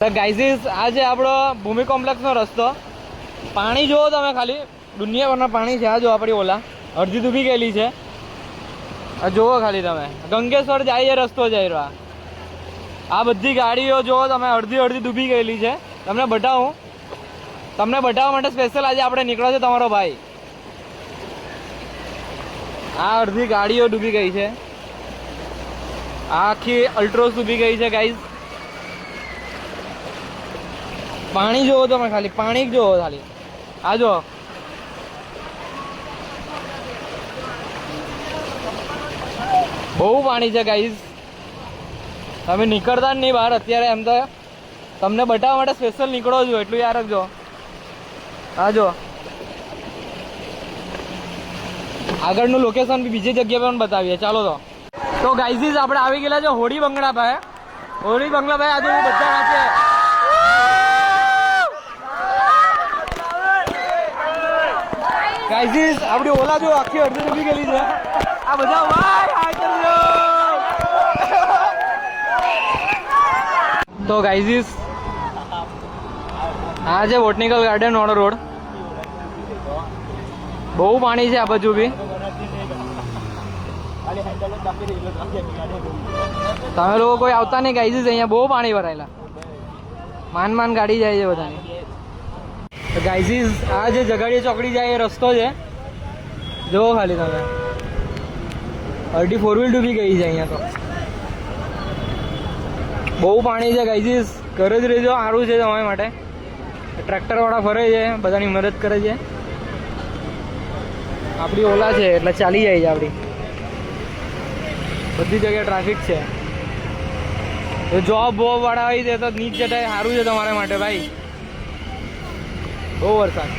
ગાઈઝીસ આ છે આપણો ભૂમિ કોમ્પ્લેક્સનો રસ્તો. પાણી જુઓ તમે, ખાલી દુનિયાભરના પાણી છે. આ જો આપણી ઓલા અડધી ડૂબી ગયેલી છે. આ જુઓ ખાલી તમે, ગંગેશ્વર જાય એ રસ્તો જઈ રહ્યો. આ બધી ગાડીઓ જુઓ તમે, અડધી અડધી ડૂબી ગયેલી છે. તમને બતાવવા માટે સ્પેશિયલ આજે આપણે નીકળ્યો છે તમારો ભાઈ. આ અડધી ગાડીઓ ડૂબી ગઈ છે. આ આખી અલ્ટ્રોસ ડૂબી ગઈ છે ગાઈઝ. પાણી જોવો તમે, ખાલી પાણી જોવો ખાલી. આ જો બહુ પાણી છે ગાઈઝ. તમે નીકળતા જ નહીં બહાર અત્યારે. એમ તો તમને બતાવવા માટે સ્પેશિયલ નીકળો છો, એટલું યાદ રાખજો. હા જો આગળનું લોકેશન બી બીજી જગ્યા પર બતાવીએ. ચાલો તો ગાઈઝીસ આપણે આવી ગયેલા છે હોળી બંગલા ભાઈ. હોળી બંગલા ભાઈ આજે બધા વાંચે. ગાઈઝીસ આપણી ઓલા જો આખી અડધી ડૂબી ગયેલી છે. આ બધા તો ગાઈઝીસ આ છે બોટનિકલ ગાર્ડન વાળો રોડ. બહુ પાણી છે આ બાજુ બી. તમે લોકો કોઈ આવતા નહીં ગાઈઝીસ, અહીંયા બહુ પાણી ભરાયેલા. માન ગાડી જાય છે બધાની. ગાઈઝીસ આ જે જગાડી ચોકડી જાય એ રસ્તો છે. જુઓ ખાલી તમે, અડધી ફોર વ્હીલ ડૂબી ગઈ છે અહીંયા તો. બહુ પાણી છે ગાઈઝીસ. ઘરે જ રહેજો, સારું છે તમારા માટે. ટ્રેક્ટરવાળા ફરે છે, બધાની મદદ કરે છે. આપણી ઓલા છે એટલે ચાલી જાય છે. આપણી બધી જગ્યાએ ટ્રાફિક છે. જોબ વાળા હોય છે તો નીચ જતા સારું છે તમારા માટે ભાઈ. બહુ વરસાદ.